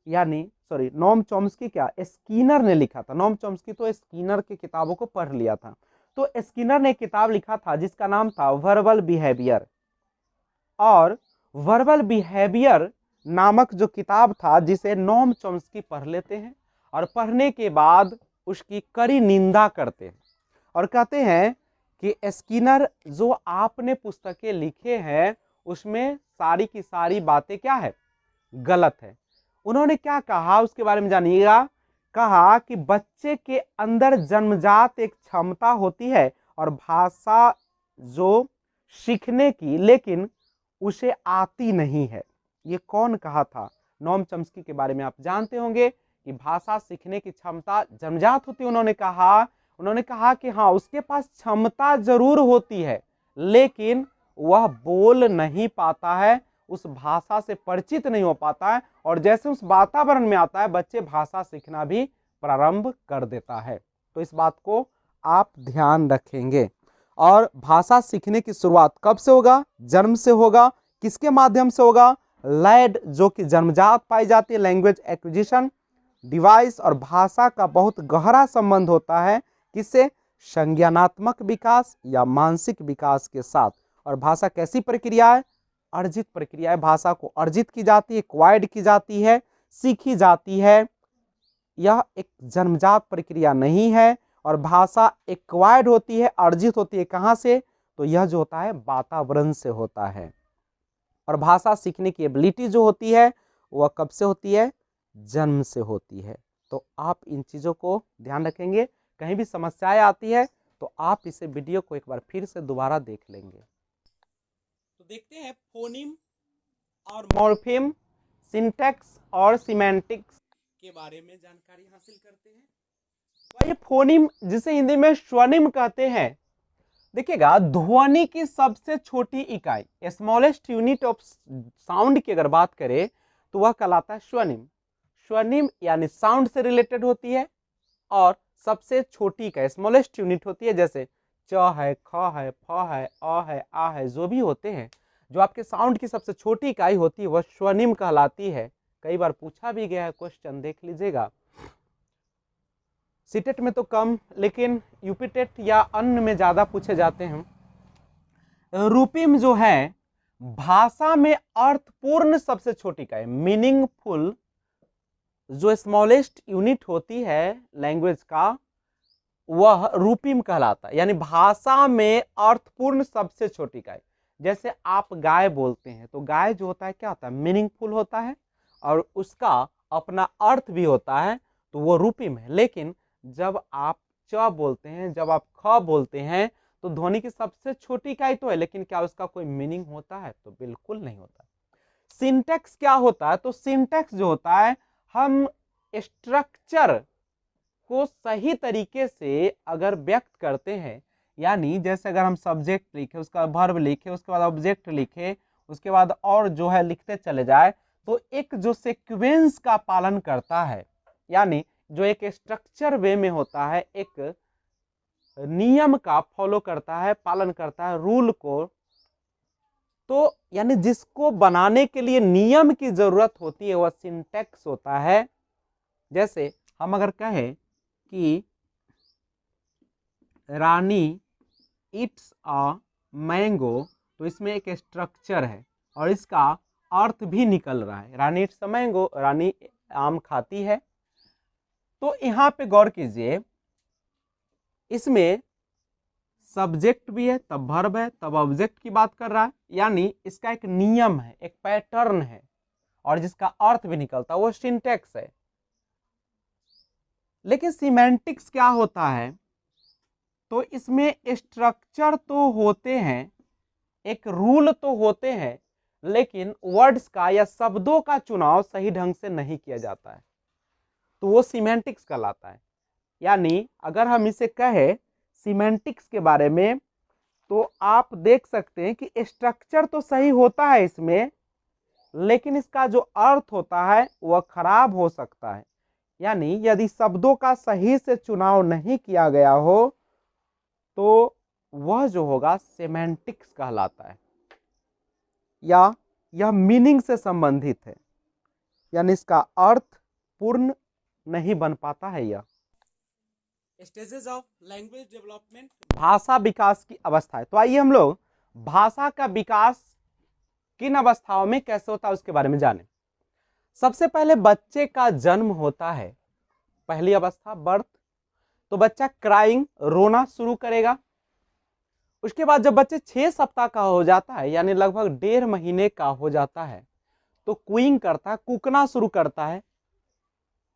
यानी सॉरी, नोम चॉम्स्की क्या, स्किनर ने लिखा था। नोम चॉम्स्की तो स्किनर की किताबों को पढ़ लिया था। तो स्किनर ने एक किताब लिखा था जिसका नाम था वर्बल बिहेवियर। और वर्बल बिहेवियर नामक जो किताब था, जिसे नोम चॉम्स्की पढ़ लेते हैं और पढ़ने के बाद उसकी कड़ी निंदा करते हैं और कहते हैं कि स्किनर जो आपने पुस्तकें लिखे हैं उसमें सारी की सारी बातें क्या है, गलत है। उन्होंने क्या कहा उसके बारे में जानिएगा। कहा कि बच्चे के अंदर जन्मजात एक क्षमता होती है और भाषा जो सीखने की, लेकिन उसे आती नहीं है। ये कौन कहा था? नोम चॉम्स्की के बारे में आप जानते होंगे कि भाषा सीखने की क्षमता जन्मजात होती है। उन्होंने कहा कि हाँ, उसके पास क्षमता जरूर होती है, लेकिन वह बोल नहीं पाता है, उस भाषा से परिचित नहीं हो पाता है, और जैसे उस वातावरण में आता है बच्चे भाषा सीखना भी प्रारंभ कर देता है। तो इस बात को आप ध्यान रखेंगे। और भाषा सीखने की शुरुआत कब से होगा? जन्म से होगा। किसके माध्यम से होगा? लैड जो कि जन्मजात पाई जाती है, लैंग्वेज एक्विजिशन डिवाइस, और भाषा का बहुत गहरा संबंध होता है किससे, संज्ञानात्मक विकास या मानसिक विकास के साथ। और भाषा कैसी प्रक्रिया है, अर्जित प्रक्रिया है। भाषा को अर्जित की जाती है, एक्वायर्ड की जाती है, सीखी जाती है। यह एक जन्मजात प्रक्रिया नहीं है। और भाषा एक्वायर्ड होती है, अर्जित होती है कहाँ से, तो यह जो होता है वातावरण से होता है। और भाषा सीखने की एबिलिटी जो होती है वह कब से होती है, जन्म से होती है। तो आप इन चीज़ों को ध्यान रखेंगे, कहीं भी समस्याएं आती है तो आप इसे वीडियो को एक बार फिर से दोबारा देख लेंगे। तो देखते हैं फोनीम और मॉर्फेम, सिंटैक्स और सिमेंटिक्स के बारे में जानकारी हासिल करते हैं। तो ये फोनीम जिसे हिंदी में स्वनिम कहते हैं, देखिएगा ध्वनि की सबसे छोटी इकाई, स्मॉलेस्ट यूनिट ऑफ साउंड की अगर बात करें तो वह कहलाता है स्वनिम। स्वनिम यानी साउंड से रिलेटेड होती है और सबसे छोटी इकाई स्मॉलेस्ट यूनिट होती है। जैसे च है, ख है, फ है, अ है, आ है, जो भी होते हैं, जो आपके साउंड की सबसे छोटी इकाई होती है वह स्वनिम कहलाती है। कई बार पूछा भी गया है क्वेश्चन, देख लीजिएगा। सीटेट में तो कम, लेकिन यूपीटेट या अन्य में ज्यादा पूछे जाते हैं। रूपिम जो है भाषा में अर्थपूर्ण सबसे छोटी इकाई, मीनिंगफुल जो स्मॉलेस्ट यूनिट होती है लैंग्वेज का, वह रूपिम कहलाता है। यानी भाषा में अर्थपूर्ण सबसे छोटी इकाई। जैसे आप गाय बोलते हैं तो गाय जो होता है क्या होता है, मीनिंगफुल होता है और उसका अपना अर्थ भी होता है, तो वो रूपिम है। लेकिन जब आप च बोलते हैं, जब आप ख बोलते हैं, तो ध्वनि की सबसे छोटी इकाई तो है, लेकिन क्या उसका कोई मीनिंग होता है, तो बिल्कुल नहीं होता। सिंटैक्स क्या होता है, तो सिंटैक्स जो होता है, हम स्ट्रक्चर को सही तरीके से अगर व्यक्त करते हैं, यानी जैसे अगर हम सब्जेक्ट लिखे, उसका वर्ब लिखे, उसके बाद ऑब्जेक्ट लिखे, उसके बाद और जो है लिखते चले जाए, तो एक जो सीक्वेंस का पालन करता है, यानी जो एक स्ट्रक्चर वे में होता है, एक नियम का फॉलो करता है, पालन करता है, रूल को, तो यानी जिसको बनाने के लिए नियम की जरूरत होती है वह सिंटैक्स होता है। जैसे हम अगर कहें कि रानी इट्स अ मैंगो, तो इसमें एक स्ट्रक्चर है और इसका अर्थ भी निकल रहा है। रानी इट्स अ मैंगो, रानी आम खाती है। तो यहाँ पे गौर कीजिए, इसमें सब्जेक्ट भी है, तब वर्ब है, तब ऑब्जेक्ट की बात कर रहा है, यानी इसका एक नियम है, एक पैटर्न है, और जिसका अर्थ भी निकलता है वो सिंटैक्स है। लेकिन सिमेंटिक्स क्या होता है, तो इसमें स्ट्रक्चर तो होते हैं, एक रूल तो होते हैं, लेकिन वर्ड्स का या शब्दों का चुनाव सही ढंग से नहीं किया जाता है, तो वो सिमेंटिक्स कहलाता है। यानी अगर हम इसे कहें सिमेंटिक्स के बारे में, तो आप देख सकते हैं कि स्ट्रक्चर तो सही होता है इसमें, लेकिन इसका जो अर्थ होता है वह खराब हो सकता है। यानी यदि शब्दों का सही से चुनाव नहीं किया गया हो तो वह जो होगा सेमेंटिक्स कहलाता है, या यह मीनिंग से संबंधित है, यानी इसका अर्थ पूर्ण नहीं बन पाता है। यह स्टेजेस ऑफ लैंग्वेज डेवलपमेंट, भाषा विकास की अवस्था है। तो आइए हम लोग भाषा का विकास किन अवस्थाओं में कैसे होता है उसके बारे में जानें। सबसे पहले बच्चे का जन्म होता है, पहली अवस्था बर्थ। तो बच्चा क्राइंग, रोना शुरू करेगा। उसके बाद जब बच्चे 6 सप्ताह का हो जाता है, यानी लगभग 1.5 महीने का हो जाता है, तो कुइंग करता है, कूकना शुरू करता है।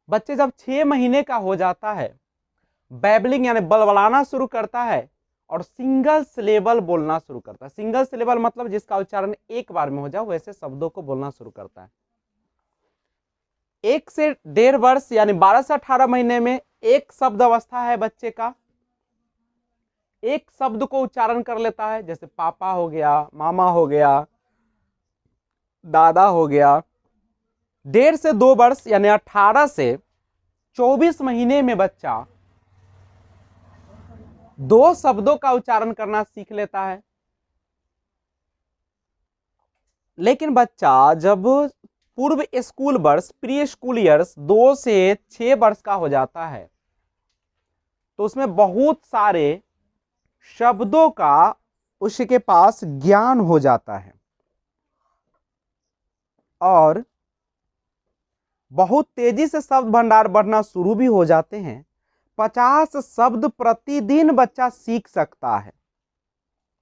बच्चे जब 6 महीने का हो जाता है, बैबलिंग यानी बलबलाना शुरू करता है और सिंगल सिलेबल बोलना शुरू करता है। सिंगल सिलेबल मतलब जिसका उच्चारण एक बार में हो जाए, वैसे शब्दों को बोलना शुरू करता है। 1 से 1.5 वर्ष यानी 12 से 18 महीने में एक शब्द अवस्था है बच्चे का, एक शब्द को उच्चारण कर लेता है, जैसे पापा हो गया, मामा हो गया, दादा हो गया। 1.5 से 2 वर्ष यानी 18 से 24 महीने में बच्चा 2 शब्दों का उच्चारण करना सीख लेता है। लेकिन बच्चा जब पूर्व स्कूल वर्ष प्री स्कूल ईयर्स 2 से 6 वर्ष का हो जाता है तो उसमें बहुत सारे शब्दों का उसके पास ज्ञान हो जाता है और बहुत तेजी से शब्द भंडार बढ़ना शुरू भी हो जाते हैं। 50 शब्द प्रतिदिन बच्चा सीख सकता है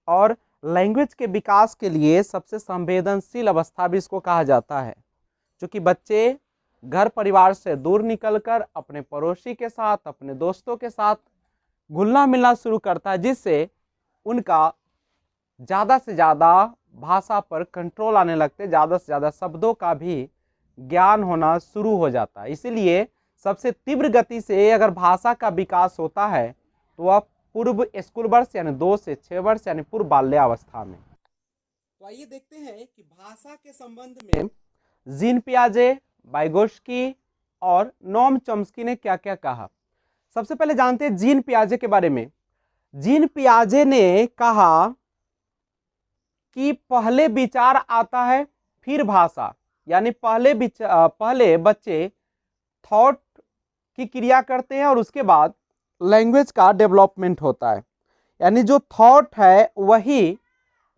और लैंग्वेज के विकास के लिए सबसे संवेदनशील अवस्था भी इसको कहा जाता है, क्योंकि बच्चे घर परिवार से दूर निकलकर अपने पड़ोसी के साथ, अपने दोस्तों के साथ घुलना मिलना शुरू करता है, जिससे उनका ज़्यादा से ज़्यादा भाषा पर कंट्रोल आने लगते, ज़्यादा से ज़्यादा शब्दों का भी ज्ञान होना शुरू हो जाता है। इसीलिए सबसे तीव्र गति से अगर भाषा का विकास होता है तो वह पूर्व स्कूल वर्ष यानी 2 से 6 वर्ष यानी पूर्व बाल्यावस्था में। तो आइए देखते हैं कि भाषा के संबंध में जीन पियाजे, वाइगोत्स्की और नोम चॉम्स्की ने क्या क्या कहा। सबसे पहले जानते हैं जीन पियाजे के बारे में। जीन पियाजे ने कहा कि पहले विचार आता है फिर भाषा, यानी पहले बच्चे थॉट की क्रिया करते हैं और उसके बाद लैंग्वेज का डेवलपमेंट होता है। यानी जो थॉट है वही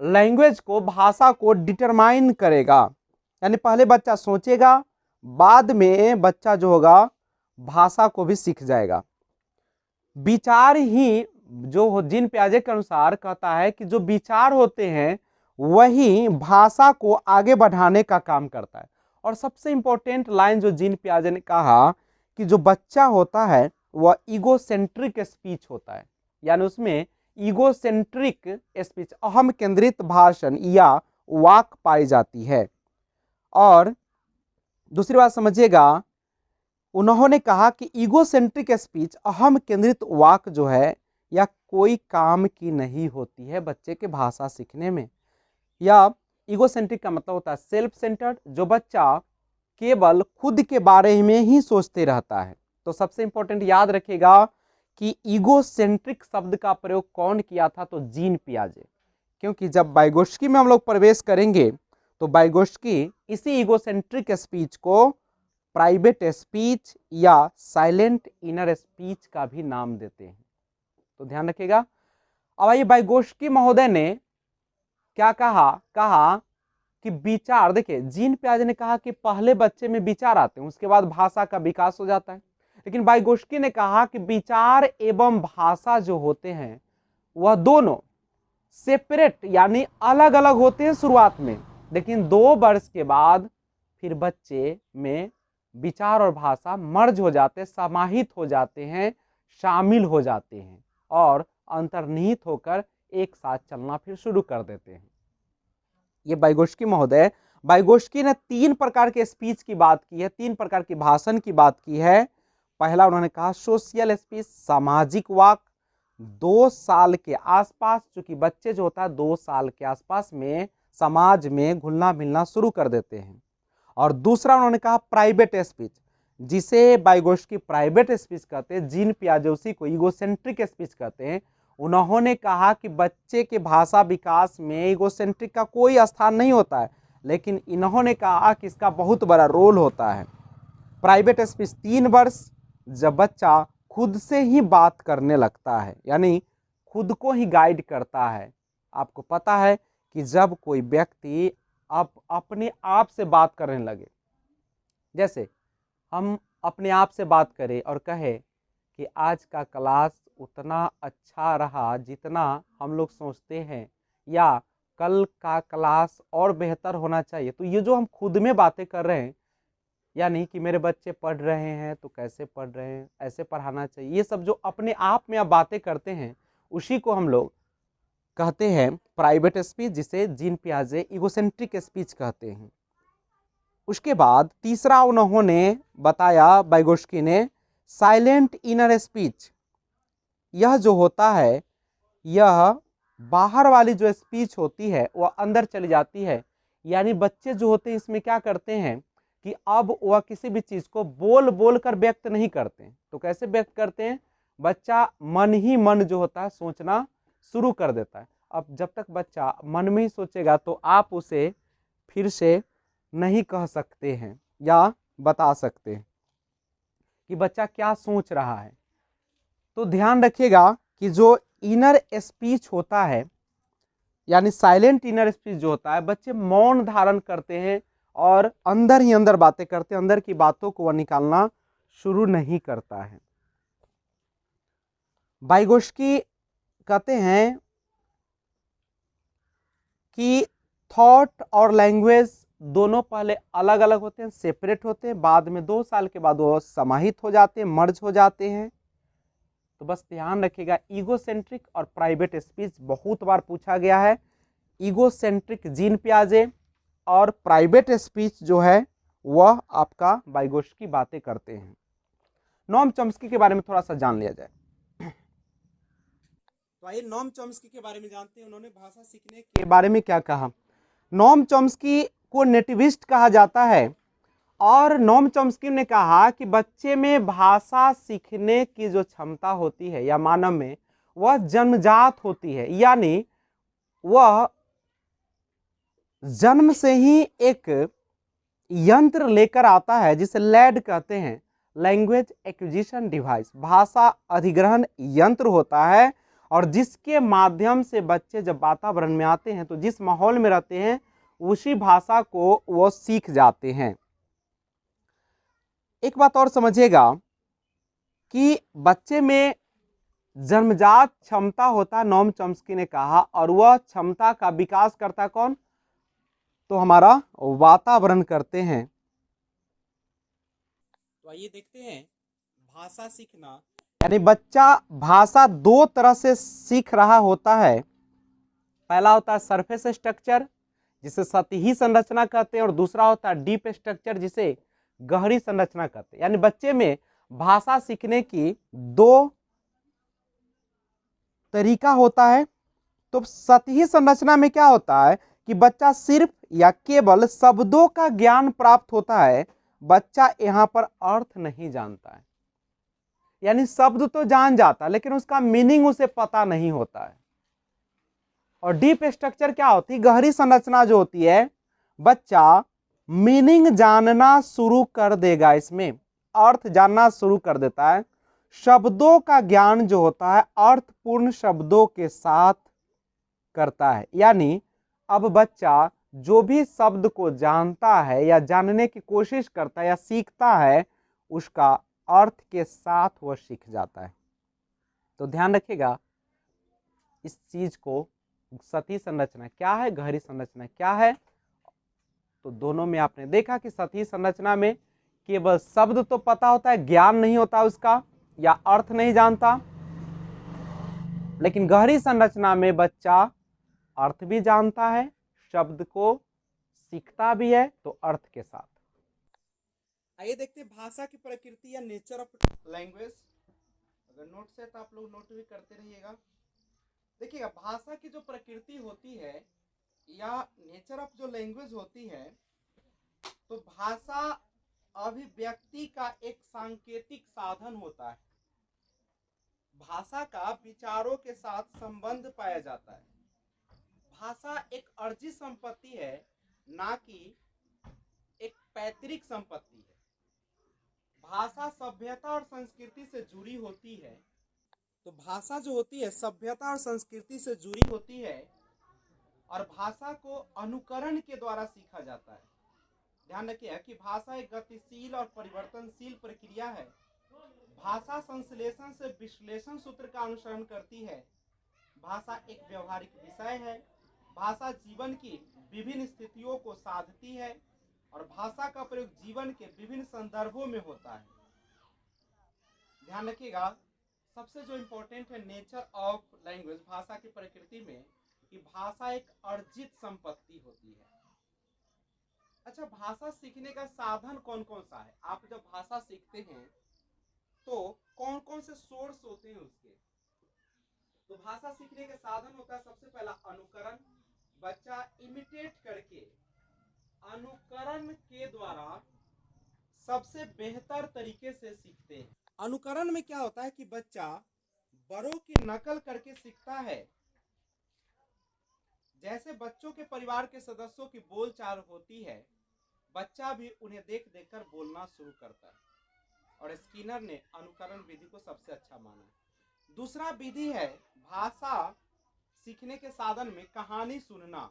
लैंग्वेज को, भाषा को डिटरमाइन करेगा। यानी पहले बच्चा सोचेगा, बाद में बच्चा जो होगा भाषा को भी सीख जाएगा। विचार ही जो जीन पियाजे के अनुसार कहता है कि जो विचार होते हैं वही भाषा को आगे बढ़ाने का काम करता है। और सबसे इंपॉर्टेंट लाइन जो जीन पियाजे ने कहा कि जो बच्चा होता है वह ईगोसेंट्रिक स्पीच होता है, यानी उसमें ईगोसेंट्रिक स्पीच, अहम केंद्रित भाषण या वाक पाई जाती है। और दूसरी बात समझिएगा, उन्होंने कहा कि ईगोसेंट्रिक स्पीच, अहम केंद्रित वाक जो है या कोई काम की नहीं होती है बच्चे के भाषा सीखने में। या ईगोसेंट्रिक का मतलब होता है सेल्फ सेंटर्ड, जो बच्चा केवल खुद के बारे में ही सोचते रहता है। तो सबसे इंपॉर्टेंट याद रखिएगा कि ईगोसेंट्रिक शब्द का प्रयोग कौन किया था, तो जीन पियाजे। क्योंकि जब वाइगोत्स्की में हम लोग प्रवेश करेंगे तो वाइगोत्स्की इसी ईगोसेंट्रिक स्पीच को प्राइवेट स्पीच या साइलेंट इनर स्पीच का भी नाम देते हैं, तो ध्यान रखिएगा। अब आइए वाइगोत्स्की महोदय ने क्या कहा कि विचार, देखिए जीन पियाजे ने कहा कि पहले बच्चे में विचार आते हैं, उसके बाद भाषा का विकास हो जाता है। लेकिन वाइगोत्स्की ने कहा कि विचार एवं भाषा जो होते हैं वह दोनों सेपरेट यानी अलग अलग होते हैं शुरुआत में, लेकिन 2 वर्ष के बाद फिर बच्चे में विचार और भाषा मर्ज हो जाते हैं, समाहित हो जाते हैं, शामिल हो जाते हैं और अंतर्निहित होकर एक साथ चलना फिर शुरू कर देते हैं। ये वाइगोत्स्की महोदय, वाइगोत्स्की ने 3 प्रकार के स्पीच की बात की है, 3 प्रकार की भाषण की बात की है। पहला उन्होंने कहा सोशल स्पीच, सामाजिक वाक, 2 साल के आसपास, चूंकि बच्चे जो होता है 2 साल के आसपास में समाज में घुलना मिलना शुरू कर देते हैं। और दूसरा उन्होंने कहा प्राइवेट स्पीच, जिसे वाइगोत्स्की प्राइवेट स्पीच कहते हैं, जीन पियाजे उसी को ईगोसेंट्रिक स्पीच कहते हैं। उन्होंने कहा कि बच्चे के भाषा विकास में ईगोसेंट्रिक का कोई स्थान नहीं होता है, लेकिन इन्होंने कहा कि इसका बहुत बड़ा रोल होता है। प्राइवेट स्पीच 3 वर्ष, जब बच्चा खुद से ही बात करने लगता है, यानी खुद को ही गाइड करता है। आपको पता है कि जब कोई व्यक्ति अपने आप से बात करने लगे, जैसे हम अपने आप से बात करें और कहे कि आज का क्लास उतना अच्छा रहा जितना हम लोग सोचते हैं, या कल का क्लास और बेहतर होना चाहिए, तो ये जो हम खुद में बातें कर रहे हैं, यानी कि मेरे बच्चे पढ़ रहे हैं तो कैसे पढ़ रहे हैं, ऐसे पढ़ाना चाहिए, ये सब जो अपने आप में आप बातें करते हैं उसी को हम लोग कहते हैं प्राइवेट स्पीच, जिसे जीन पियाजे ईगोसेंट्रिक स्पीच कहते हैं। उसके बाद तीसरा उन्होंने बताया वाइगोत्स्की ने साइलेंट इनर स्पीच। यह जो होता है, यह बाहर वाली जो स्पीच होती है वह अंदर चली जाती है। यानी बच्चे जो होते हैं इसमें क्या करते हैं कि अब वह किसी भी चीज को बोल बोल कर व्यक्त नहीं करते, तो कैसे व्यक्त करते हैं, बच्चा मन ही मन जो होता है सोचना शुरू कर देता है। अब जब तक बच्चा मन में ही सोचेगा तो आप उसे फिर से नहीं कह सकते हैं या बता सकते हैं कि बच्चा क्या सोच रहा है। तो ध्यान रखिएगा कि जो इनर स्पीच होता है, यानी साइलेंट इनर स्पीच जो होता है, बच्चे मौन धारण करते हैं और अंदर ही अंदर बातें करते हैं, अंदर की बातों को वह निकालना शुरू नहीं करता है। वाइगोस्की कहते हैं कि थॉट और लैंग्वेज दोनों पहले अलग अलग होते हैं, सेपरेट होते हैं, बाद में 2 साल के बाद वो समाहित हो जाते हैं, मर्ज हो जाते हैं। तो बस ध्यान रखिएगा, ईगोसेंट्रिक और प्राइवेट स्पीच बहुत बार पूछा गया है। ईगोसेंट्रिक जीन पियाजे और प्राइवेट स्पीच जो है वह आपका वाइगोस्की बातें करते हैं। नोम चॉम्स्की के बारे में थोड़ा सा जान लिया जाए। तो आइए नोम चॉम्स्की के बारे में जानते हैं, उन्होंने भाषा सीखने के बारे में क्या कहा। नोम चॉम्स्की को नेटिविस्ट कहा जाता है और नोम चॉम्स्की ने कहा कि बच्चे में भाषा सीखने की जो क्षमता होती है या मानव में, वह जन्मजात होती है, यानी वह जन्म से ही एक यंत्र लेकर आता है जिसे लैड कहते हैं, लैंग्वेज एक्विजिशन डिवाइस। भाषा अधिग्रहण यंत्र होता है और जिसके माध्यम से बच्चे जब वातावरण में आते हैं तो जिस माहौल में रहते हैं उसी भाषा को वो सीख जाते हैं। एक बात और समझिएगा कि बच्चे में जन्मजात क्षमता होता है, नोम चॉम्स्की ने कहा, और वह क्षमता का विकास करता कौन? तो हमारा वातावरण करते हैं। तो आइए देखते हैं भाषा सीखना, यानी बच्चा भाषा 2 तरह से सीख रहा होता है। पहला होता है सरफेस स्ट्रक्चर, जिसे सतही संरचना कहते हैं, और दूसरा होता है डीप स्ट्रक्चर, जिसे गहरी संरचना कहते हैं। यानी बच्चे में भाषा सीखने की 2 तरीका होता है। तो सतही संरचना में क्या होता है कि बच्चा सिर्फ या केवल शब्दों का ज्ञान प्राप्त होता है, बच्चा यहां पर अर्थ नहीं जानता है। यानी शब्द तो जान जाता है लेकिन उसका मीनिंग उसे पता नहीं होता है। और डीप स्ट्रक्चर क्या होती है? गहरी संरचना जो होती है, बच्चा मीनिंग जानना शुरू कर देगा, इसमें अर्थ जानना शुरू कर देता है। शब्दों का ज्ञान जो होता है अर्थपूर्ण शब्दों के साथ करता है। यानी अब बच्चा जो भी शब्द को जानता है या जानने की कोशिश करता है या सीखता है, उसका अर्थ के साथ वह सीख जाता है। तो ध्यान रखिएगा इस चीज को, सतही संरचना क्या है, गहरी संरचना क्या है। तो दोनों में आपने देखा कि सतही संरचना में केवल शब्द तो पता होता है, ज्ञान नहीं होता उसका, या अर्थ नहीं जानता। लेकिन गहरी संरचना में बच्चा अर्थ भी जानता है, शब्द को सीखता भी है, तो अर्थ के साथ। आइए देखते हैं भाषा की प्रकृति या नेचर ऑफ लैंग्वेज। अगर नोट्स है तो आप लोग नोट भी करते रहिएगा। देखिएगा भाषा की जो प्रकृति होती है या नेचर ऑफ जो लैंग्वेज होती है, तो भाषा अभिव्यक्ति का एक सांकेतिक साधन होता है। भाषा का विचारों के साथ संबंध पाया जाता है। भाषा एक अर्जित संपत्ति है, ना कि एक पैतृक संपत्ति है। भाषा सभ्यता और संस्कृति से जुड़ी होती है। तो भाषा जो होती है सभ्यता और संस्कृति से जुड़ी होती है और भाषा को अनुकरण के द्वारा सीखा जाता है। ध्यान रखिए कि भाषा एक गतिशील और परिवर्तनशील प्रक्रिया है। भाषा संश्लेषण से विश्लेषण सूत्र का अनुसरण करती है। भाषा एक व्यवहारिक विषय है। भाषा जीवन की विभिन्न स्थितियों को साधती है और भाषा का प्रयोग जीवन के विभिन्न संदर्भों में होता है। ध्यान रखिएगा सबसे जो इम्पोर्टेंट है नेचर ऑफ लैंग्वेज, भाषा की प्रकृति में, कि भाषा एक अर्जित संपत्ति होती है। अच्छा, भाषा सीखने का साधन कौन कौन सा है? आप जब भाषा सीखते हैं तो कौन कौन से सोर्स होते हैं उसके? तो भाषा सीखने के साधन होता है सबसे पहला अनुकरण। बच्चा इमिटेट करके, अनुकरण के द्वारा सबसे बेहतर तरीके से सीखते हैं। अनुकरण में क्या होता है कि बच्चा बड़ों की नकल करके सीखता है। जैसे बच्चों के परिवार के सदस्यों की बोलचाल होती है, बच्चा भी उन्हें देख देख कर बोलना शुरू करता है। और स्किनर ने अनुकरण विधि को सबसे अच्छा माना। दूसरा विधि है भाषा सीखने के साधन में कहानी सुनना।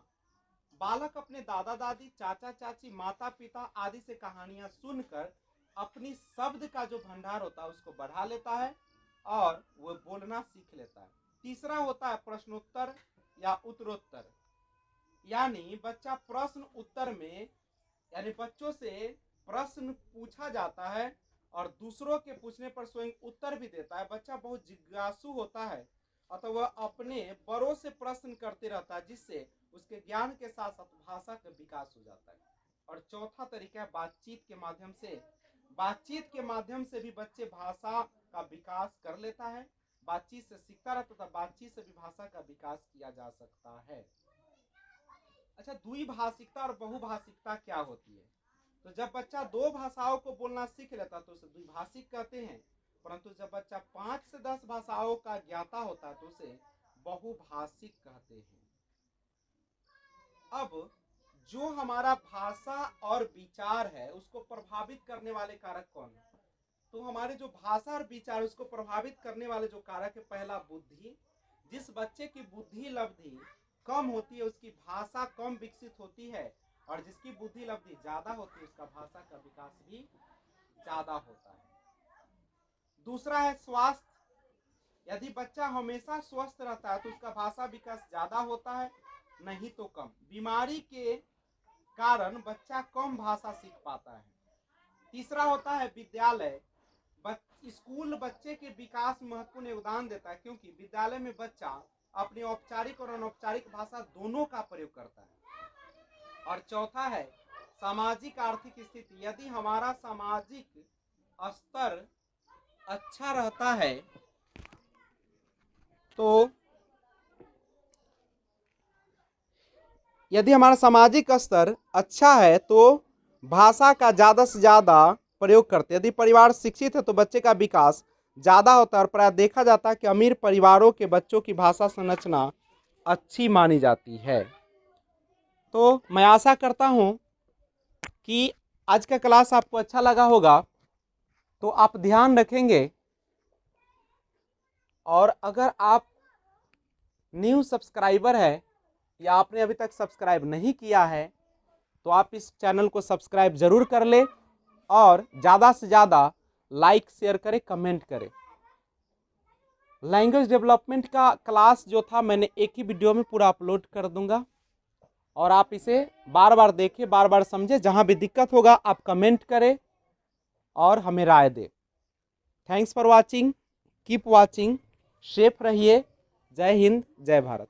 बालक अपने दादा दादी, चाचा चाची, माता पिता आदि से कहानियां सुनकर अपनी शब्द का जो भंडार होता है उसको बढ़ा लेता है और वो बोलना सीख लेता है। तीसरा होता है प्रश्नोत्तर या उत्तरोत्तर, यानी बच्चा प्रश्न उत्तर में, यानी बच्चों से प्रश्न पूछा जाता है और दूसरों के पूछने पर स्वयं उत्तर भी देता है। बच्चा बहुत जिज्ञासु होता है अतः वह अपने बड़ों से प्रश्न करते रहता है, जिससे उसके ज्ञान के साथ साथ भाषा का विकास हो जाता है। और चौथा तरीका है बातचीत के माध्यम से। बातचीत के माध्यम से भी बच्चे भाषा का विकास कर लेता है। बातचीत से सीखता रहता है, बातचीत से भी भाषा का विकास किया जा सकता है। अच्छा, द्विभाषिकता और बहुभाषिकता क्या होती है? तो जब बच्चा दो भाषाओं को बोलना सीख लेता है तो उसे द्विभाषिक कहते हैं, परंतु जब बच्चा 5 से 10 भाषाओं का ज्ञाता होता है तो उसे बहुभाषिक कहते हैं। अब जो हमारा भाषा और विचार है उसको प्रभावित करने वाले कारक कौन है? तो हमारे जो भाषा और विचार उसको प्रभावित करने वाले जो कारक है, पहला बुद्धि। जिस बच्चे की बुद्धि लब्धि कम होती है उसकी भाषा कम विकसित होती है, और जिसकी बुद्धि लब्धि ज्यादा होती है उसका भाषा का विकास भी ज्यादा होता है। दूसरा है स्वास्थ्य। यदि बच्चा हमेशा स्वस्थ रहता है तो उसका भाषा विकास ज्यादा होता है, नहीं तो कम। बीमारी के कारण बच्चा कम भाषा सीख पाता है। तीसरा होता है विद्यालय। स्कूल बच्चे के विकास में महत्वपूर्ण योगदान देता है, क्योंकि विद्यालय में बच्चा अपनी औपचारिक और अनौपचारिक भाषा दोनों का प्रयोग करता है। और चौथा है सामाजिक आर्थिक स्थिति। यदि हमारा सामाजिक स्तर अच्छा रहता है तो यदि हमारा सामाजिक स्तर अच्छा है तो भाषा का ज़्यादा से ज़्यादा प्रयोग करते हैं। यदि परिवार शिक्षित है तो बच्चे का विकास ज़्यादा होता है, और प्रायः देखा जाता है कि अमीर परिवारों के बच्चों की भाषा संरचना अच्छी मानी जाती है। तो मैं आशा करता हूँ कि आज का क्लास आपको अच्छा लगा होगा। तो आप ध्यान रखेंगे, और अगर आप न्यू सब्सक्राइबर है या आपने अभी तक सब्सक्राइब नहीं किया है तो आप इस चैनल को सब्सक्राइब जरूर कर ले, और ज़्यादा से ज़्यादा लाइक शेयर करें, कमेंट करें। लैंग्वेज डेवलपमेंट का क्लास जो था मैंने एक ही वीडियो में पूरा अपलोड कर दूंगा, और आप इसे बार बार देखें, बार बार समझें। जहां भी दिक्कत होगा आप कमेंट करें और हमें राय दें। Thanks for watching, keep watching, safe रहिए। जय हिंद, जय भारत।